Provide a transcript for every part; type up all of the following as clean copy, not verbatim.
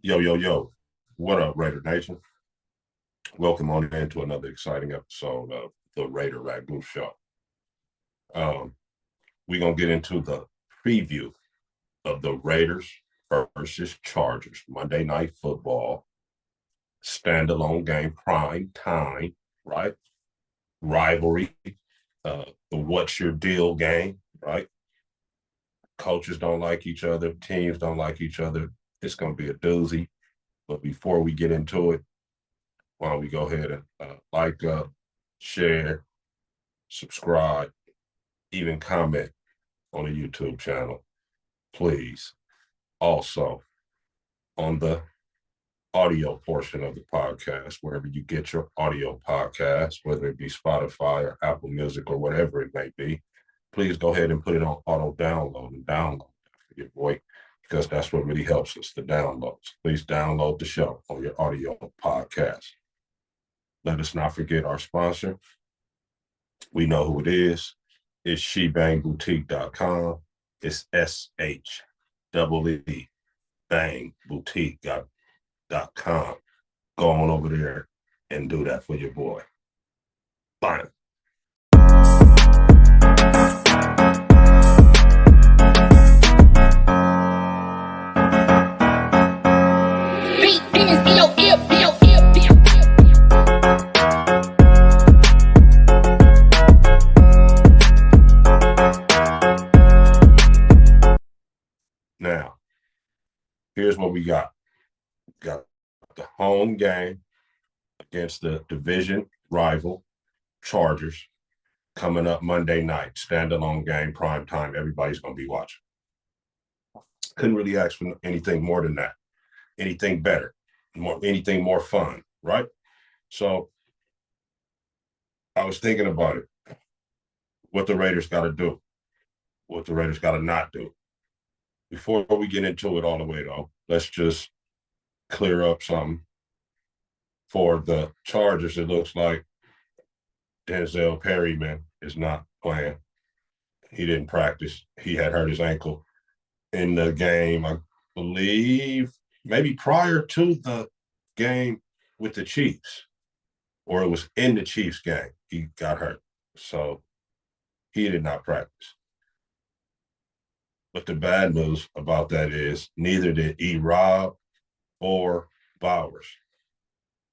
Yo, yo, yo. What up, Raider Nation? Welcome on into another exciting episode of the Raider Ragu Show. Um, we're going to get into the preview of the Raiders versus Chargers Monday Night Football standalone game, prime time, right? Rivalry, the what's your deal game, right? Coaches don't like each other, teams don't like each other. It's going to be a doozy. But before we get into it, why don't we go ahead and like, share, subscribe, even comment on the YouTube channel, please. Also, on the audio portion of the podcast, wherever you get your audio podcast, whether it be Spotify or Apple Music or whatever it may be, please go ahead and put it on auto download and download that for your boy, because that's what really helps us, the downloads. Please download the show on your audio podcast. Let us not forget our sponsor. We know who it is. It's shebangboutique.com. It's SHEE bangboutique.com. Go on over there and do that for your boy. Fine. Now, here's what we got. We got the home game against the division rival Chargers coming up Monday night. Standalone game, prime time. Everybody's going to be watching. Couldn't really ask for anything more than that. Anything better, anything more fun, right? So I was thinking about it. What the Raiders got to do. What the Raiders got to not do. Before we get into it all the way, though, let's just clear up something. For the Chargers, it looks like Denzel Perryman is not playing. He didn't practice. He had hurt his ankle in the game, I believe, maybe prior to the game with the Chiefs, or it was in the Chiefs game. He got hurt. So he did not practice. But the bad news about that is neither did Rob or Bowers.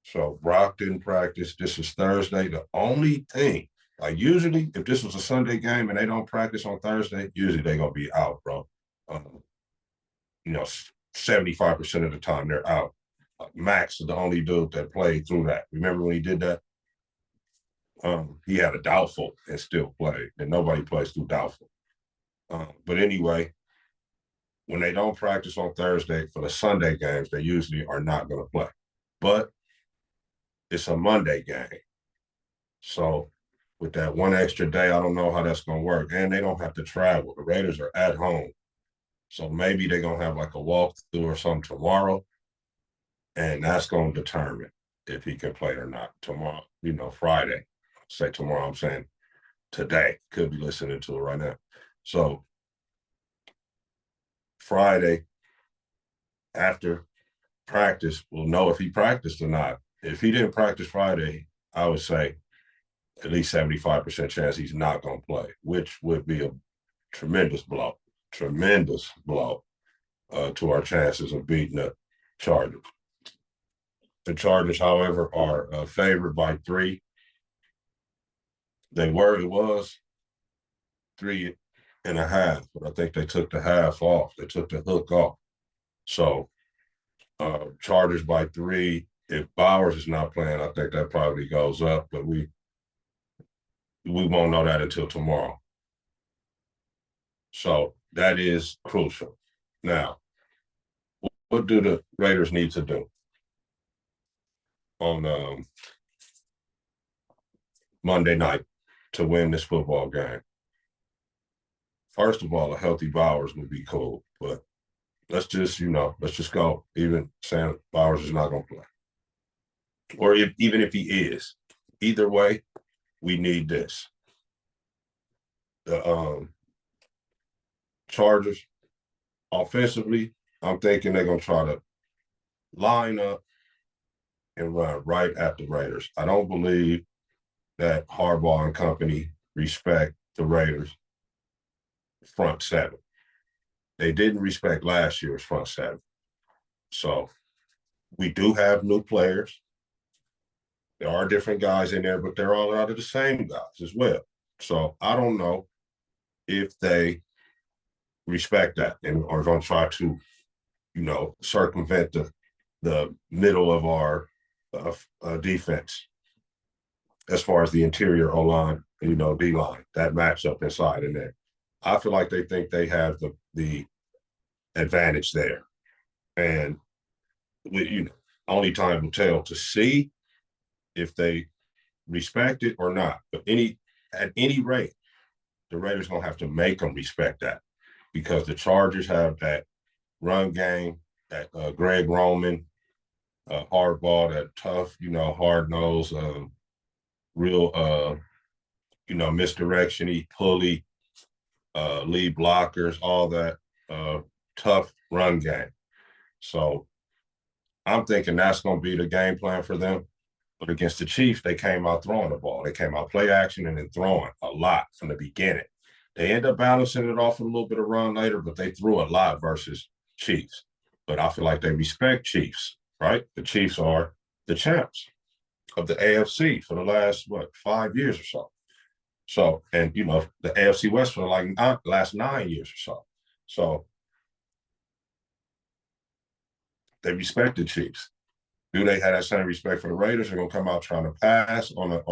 So Brock didn't practice. This is Thursday. The only thing, like usually, if this was a Sunday game and they don't practice on Thursday, usually they're going to be out, bro. 75% of the time they're out. Max is the only dude that played through that. Remember when he did that? He had a doubtful and still played, and nobody plays through doubtful. But anyway, when they don't practice on Thursday for the Sunday games, they usually are not going to play. But it's a Monday game. So with that one extra day, I don't know how that's going to work. And they don't have to travel. The Raiders are at home. So maybe they're going to have like a walkthrough or something tomorrow. And that's going to determine if he can play or not tomorrow, Friday. Say tomorrow, I'm saying today. Could be listening to it right now. So Friday, after practice, we'll know if he practiced or not. If he didn't practice Friday, I would say at least 75% chance he's not going to play, which would be a tremendous blow to our chances of beating the Chargers. The Chargers, however, are favored by 3. It was 3.5, but I think they took the half off. They took the hook off. So Chargers by 3. If Bowers is not playing, I think that probably goes up, but we won't know that until tomorrow. So that is crucial. Now, what do the Raiders need to do on Monday night to win this football game? First of all, a healthy Bowers would be cool, but let's just go. Even saying Bowers is not going to play. Or even if he is. Either way, we need this. The Chargers, offensively, I'm thinking they're going to try to line up and run right at the Raiders. I don't believe that Harbaugh and company respect the Raiders front seven. They didn't respect last year's front seven. So we do have new players. There are different guys in there, but they're all out of the same guys as well. So I don't know if they respect that and are going to try to, circumvent the middle of our defense as far as the interior O line, D line, that matchup inside and there. I feel like they think they have the advantage there, and only time will tell to see if they respect it or not. But at any rate, the Raiders gonna have to make them respect that because the Chargers have that run game, that Greg Roman, hardball, that tough, hard nose, real, misdirection-y, pulley, lead blockers, all that tough run game. So I'm thinking that's going to be the game plan for them. But against the Chiefs, they came out throwing the ball. They came out play action and then throwing a lot from the beginning. They end up balancing it off with a little bit of run later, but they threw a lot versus Chiefs. But I feel like they respect Chiefs, right? The Chiefs are the champs of the AFC for the last, 5 years or so. So, and, the AFC West for the last 9 years or so. So they respect the Chiefs. Do they have that same respect for the Raiders? They're going to come out trying to pass on a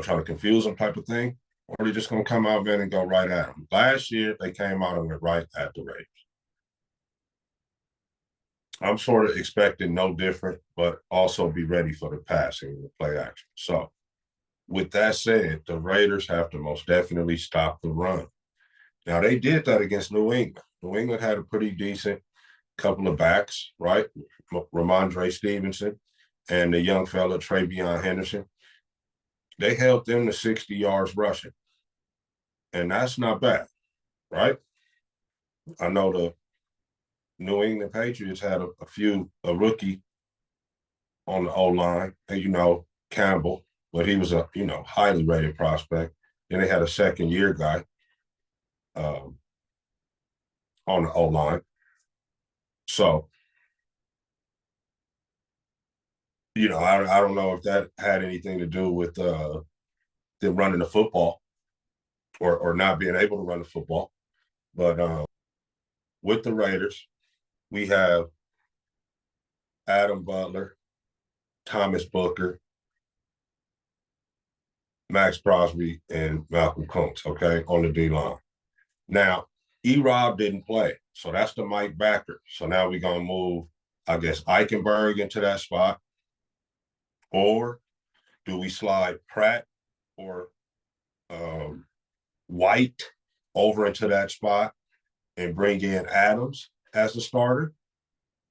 trying to confuse them type of thing? Or are they just going to come out, man, and go right at them? Last year, they came out and went right at the Raiders. I'm sort of expecting no different, but also be ready for the passing and the play action. So with that said, the Raiders have to most definitely stop the run. Now, they did that against New England. New England had a pretty decent couple of backs, right? Ramondre Stevenson and the young fella, Travion Henderson. They held them to 60 yards rushing. And that's not bad, right? I know the New England Patriots had a rookie on the O-line, and, Campbell, but he was a, highly rated prospect. Then they had a second-year guy on the O-line. So, I don't know if that had anything to do with them running the football or not being able to run the football. But with the Raiders, we have Adam Butler, Thomas Booker, Max Crosby, and Malcolm Kuntz, okay, on the D-line. Now, E-Rob didn't play, so that's the Mike backer. So now we're going to move, I guess, Eichenberg into that spot. Or do we slide Pratt or White over into that spot and bring in Adams as the starter?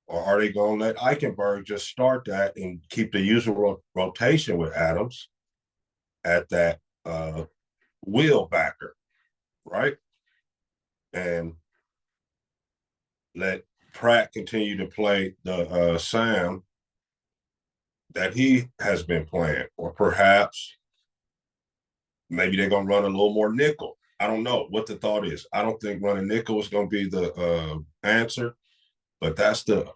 Or are they going to let Eichenberg just start that and keep the usual rotation with Adams at that wheel backer, right? And let Pratt continue to play the Sam that he has been playing. Or perhaps maybe they're going to run a little more nickel. I don't know what the thought is. I don't think running nickel is going to be the answer, but that's the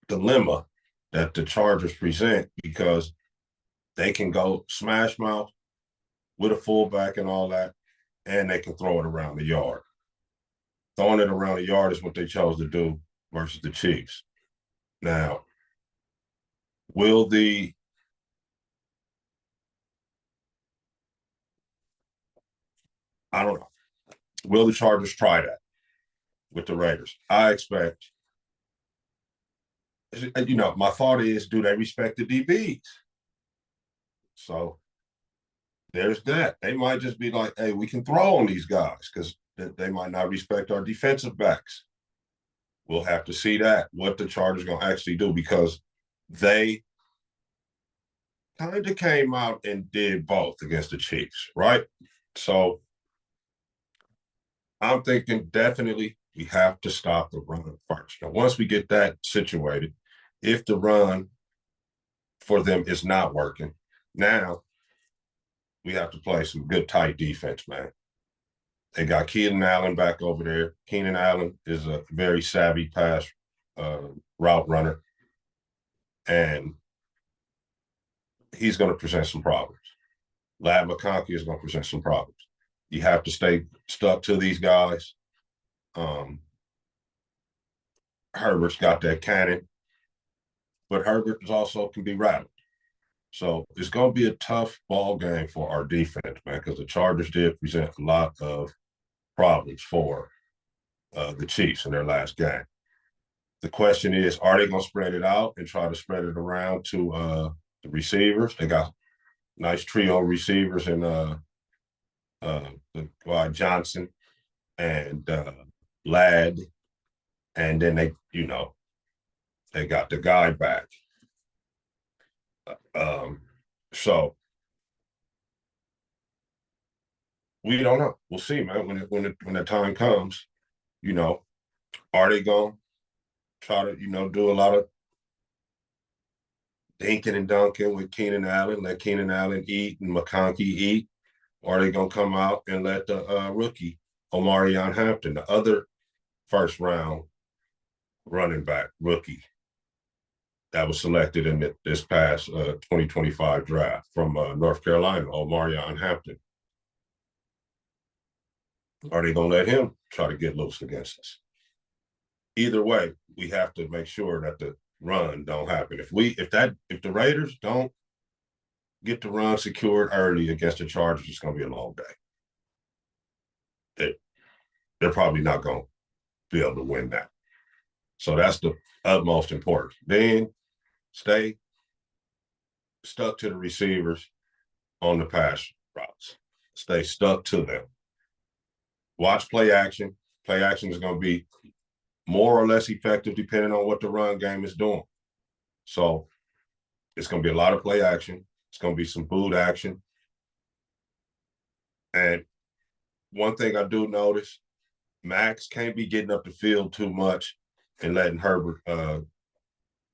dilemma that the Chargers present because they can go smash mouth with a fullback and all that, and they can throw it around the yard. Throwing it around the yard is what they chose to do versus the Chiefs. Now, I don't know. Will the Chargers try that with the Raiders? I expect, my thought is, do they respect the DBs? So there's that. They might just be like, hey, we can throw on these guys because they might not respect our defensive backs. We'll have to see that, what the Chargers going to actually do, because they kind of came out and did both against the Chiefs, right? So I'm thinking definitely We have to stop the run first. Now, once we get that situated, if the run for them is not working, now we have to play some good tight defense, man. They got Keenan Allen back over there. Keenan Allen is a very savvy pass route runner, and he's going to present some problems. Lad McConkey is going to present some problems. You have to stay stuck to these guys. Herbert's got that cannon, but Herbert is also can be rattled. So it's going to be a tough ball game for our defense, man, because the Chargers did present a lot of problems for the Chiefs in their last game. The question is, are they going to spread it out and try to spread it around to the receivers? They got nice trio receivers in Johnson and Ladd, and then they got the guy back. So we don't know. We'll see, man. When the time comes, are they going to try to do a lot of dinking and dunking with Keenan Allen, let Keenan Allen eat and McConkey eat? Or are they going to come out and let the rookie Omarion Hampton, the other first round running back rookie that was selected in this past 2025 draft from North Carolina, Omarion Hampton, are they going to let him try to get loose against us? Either way, we have to make sure that the run don't happen. If the Raiders don't get the run secured early against the Chargers, it's going to be a long day. They're probably not going to be able to win that. So that's the utmost important. Then stay stuck to the receivers on the pass routes. Stay stuck to them. Watch play action. Play action is going to be more or less effective depending on what the run game is doing. So it's going to be a lot of play action. It's going to be some boot action. And one thing I do notice, Max can't be getting up the field too much and letting Herbert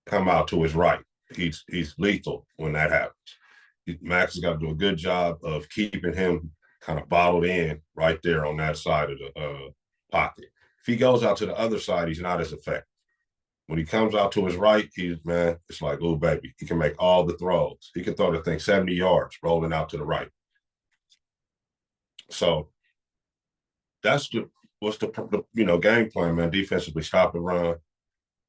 come out to his right. He's lethal when that happens. Max has got to do a good job of keeping him kind of bottled in right there on that side of the pocket. If he goes out to the other side, he's not as effective. When he comes out to his right, it's like, oh, baby. He can make all the throws. He can throw the thing 70 yards rolling out to the right. So that's what's the game plan, man. Defensively, stop and run,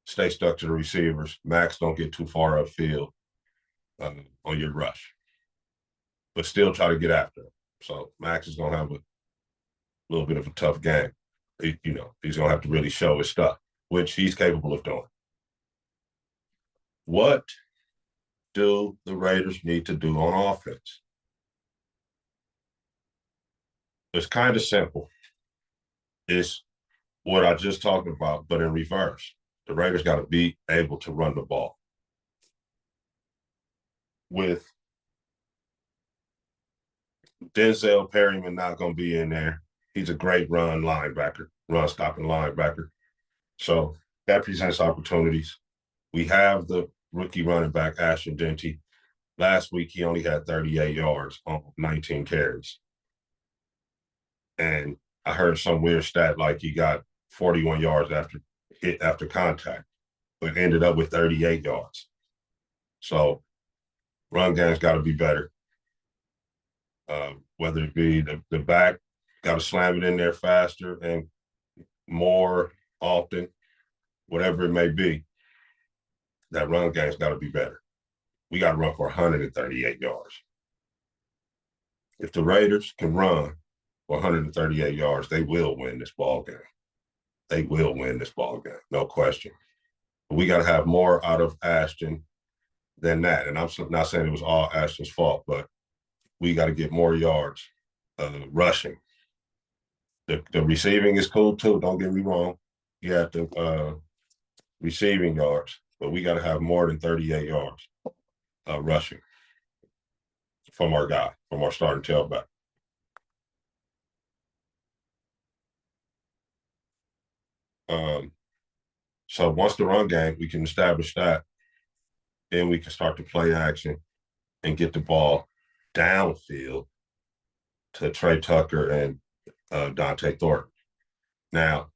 stay stuck to the receivers. Max don't get too far upfield on your rush, but still try to get after him. So Max is going to have a little bit of a tough game. He's going to have to really show his stuff, which he's capable of doing. What do the Raiders need to do on offense? It's kind of simple. It's what I just talked about, but in reverse. The Raiders got to be able to run the ball. With Denzel Perryman not going to be in there, he's a great run stopping linebacker. So that presents opportunities. We have the rookie running back, Ashton Denty. Last week, he only had 38 yards on 19 carries. And I heard some weird stat like he got 41 yards after contact, but ended up with 38 yards. So run game's got to be better. Whether it be the back, got to slam it in there faster and more often, whatever it may be, that run game's got to be better. We got to run for 138 yards. If the Raiders can run for 138 yards, they will win this ball game. They will win this ball game, no question. But we got to have more out of Ashton than that. And I'm not saying it was all Ashton's fault, but we got to get more yards rushing. The receiving is cool too. Don't get me wrong. You have the receiving yards, but we got to have more than 38 yards rushing from our starting tailback. Um, so once the run game, we can establish that, then we can start to play action and get the ball downfield to Trey Tucker and Dante Thornton. Now,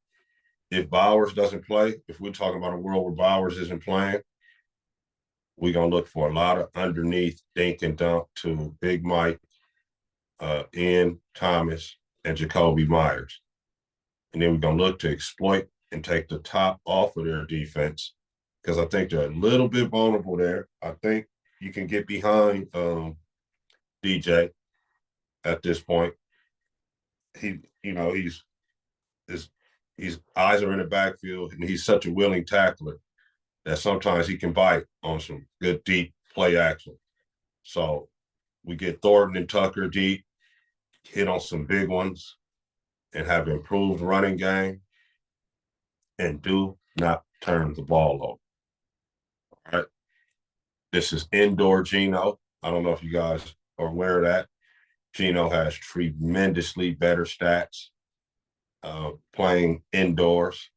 if Bowers doesn't play, if we're talking about a world where Bowers isn't playing, we're going to look for a lot of underneath dink and dunk to Big Mike, Ian Thomas, and Jacoby Myers. And then we're going to look to exploit and take the top off of their defense because I think they're a little bit vulnerable there. I think you can get behind DJ at this point. He's his eyes are in the backfield, and he's such a willing tackler that sometimes he can bite on some good deep play action. So we get Thornton and Tucker deep, hit on some big ones, and have improved running game, and do not turn the ball over. All right. This is indoor Geno. I don't know if you guys are aware of that. Geno has tremendously better stats playing indoors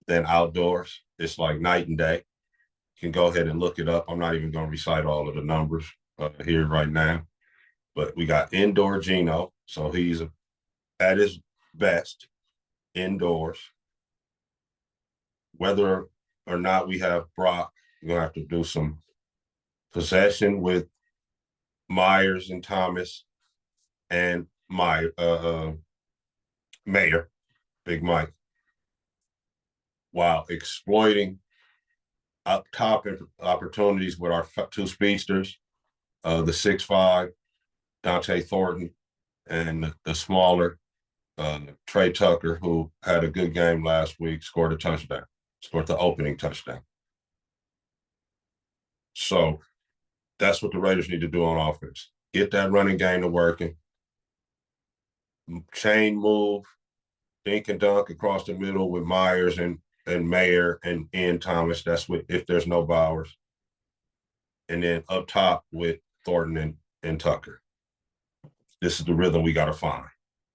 than outdoors. It's like night and day. You can go ahead and look it up. I'm not even going to recite all of the numbers here right now, but we got indoor Geno. So he's at his best indoors. Whether or not we have Brock, we're going to have to do some possession with Myers and Thomas and Mayer, Big Mike, while exploiting up top opportunities with our two speedsters, the 6'5", Dante Thornton, and the smaller Trey Tucker, who had a good game last week, scored the opening touchdown. So that's what the Raiders need to do on offense. Get that running game to working. Chain move, dink and dunk across the middle with Myers and Mayer and Ian Thomas. That's if there's no Bowers. And then up top with Thornton and Tucker. This is the rhythm we got to find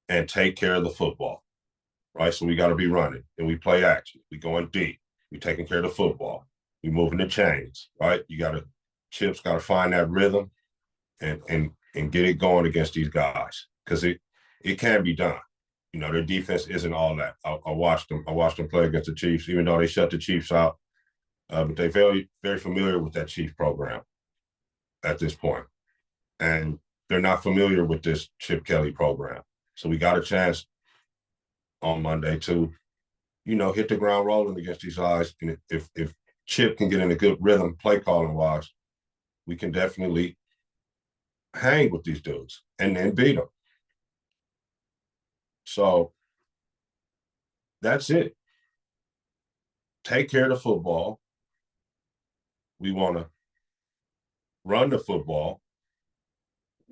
and take care of the football, right? So we got to be running and we play action. We going deep. We taking care of the football. We moving the chains, right? Chip's got to find that rhythm and get it going against these guys because it can be done. Their defense isn't all that. I watched them play against the Chiefs, even though they shut the Chiefs out. But they're very, very familiar with that Chiefs program at this point. And they're not familiar with this Chip Kelly program. So we got a chance on Monday to, hit the ground rolling against these guys. And if Chip can get in a good rhythm, play calling wise, we can definitely hang with these dudes and then beat them. So that's it. Take care of the football. We want to run the football.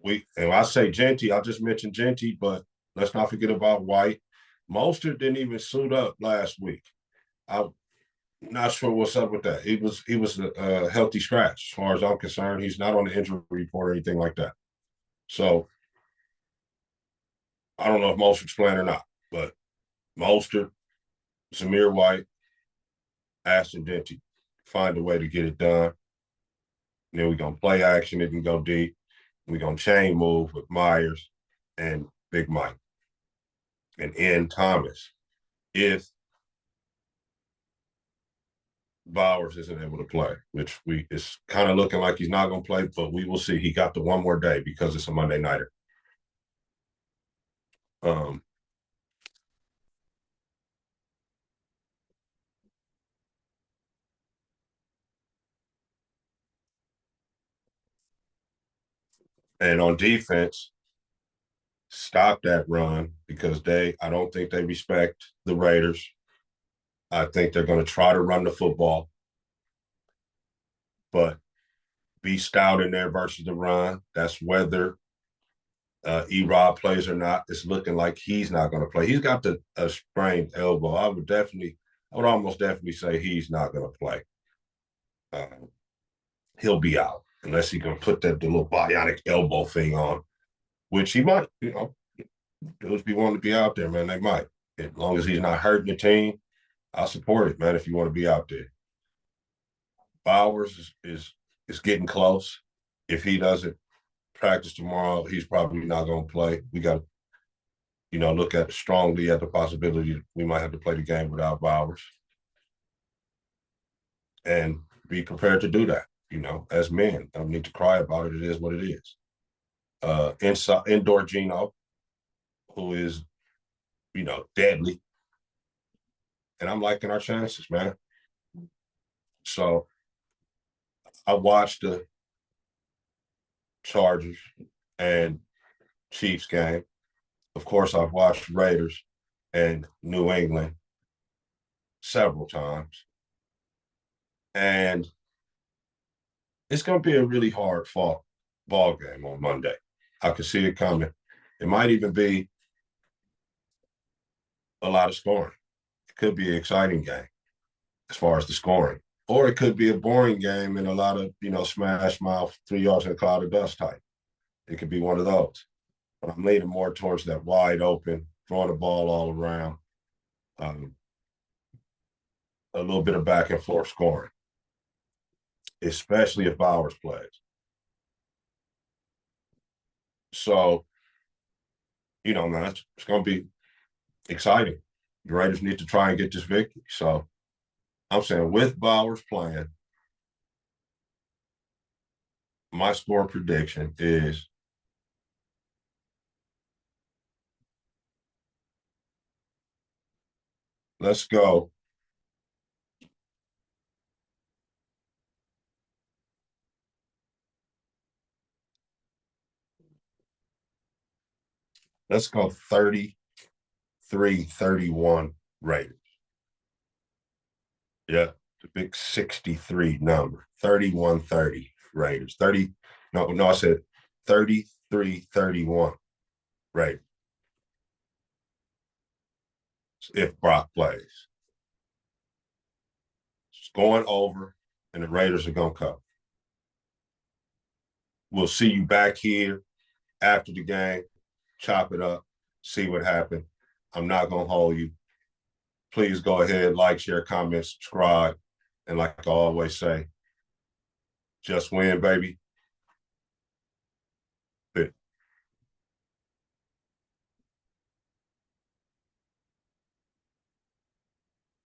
And I say Genty, I just mentioned Genty, but let's not forget about White. Mostert didn't even suit up last week. I'm not sure what's up with that. He was a healthy scratch as far as I'm concerned. He's not on the injury report or anything like that. So I don't know if Mostert's playing or not, but Mostert, Zamir White, Ashton Genty, find a way to get it done. And then we're going to play action. It can go deep. We're going to chain move with Myers and Big Mike and Ian Thomas. If Bowers isn't able to play, which it's kind of looking like he's not going to play, but we will see. He got the one more day because it's a Monday nighter. And on defense, stop that run because I don't think they respect the Raiders. I think they're going to try to run the football, but be stout in there versus the run. That's whether E-Rob plays or not. It's looking like he's not going to play. He's got a sprained elbow. I would almost definitely say he's not going to play. He'll be out unless he can put the little bionic elbow thing on, which he might. Dudes be wanting to be out there, man. They might, as long as he's not hurting the team. I'll support it, man, if you want to be out there. Bowers is getting close. If he doesn't practice tomorrow, he's probably not going to play. We got to, look at strongly at the possibility we might have to play the game without Bowers and be prepared to do that. As men, I don't need to cry about it. It is what it is. Indoor Gino, who is, deadly. And I'm liking our chances, man. So I watched the Chargers and Chiefs game. Of course, I've watched Raiders and New England several times. And it's going to be a really hard fought ball game on Monday. I can see it coming. It might even be a lot of scoring. It could be an exciting game as far as the scoring. Or it could be a boring game and a lot of, smash mouth, 3 yards in a cloud of dust type. It could be one of those. But I'm leaning more towards that wide open, throwing the ball all around, a little bit of back and forth scoring, especially if Bowers plays. So, man, it's going to be exciting. The Raiders need to try and get this victory. So I'm saying with Bowers playing, my score prediction is let's go 33-31 Raiders. Yeah, the big 63 number, 31-30 Raiders. I said 33-31 Raiders if Brock plays. It's going over, and the Raiders are going to cover. We'll see you back here after the game, chop it up, see what happened. I'm not going to hold you. Please go ahead, like, share, comment, subscribe. And like I always say, just win, baby.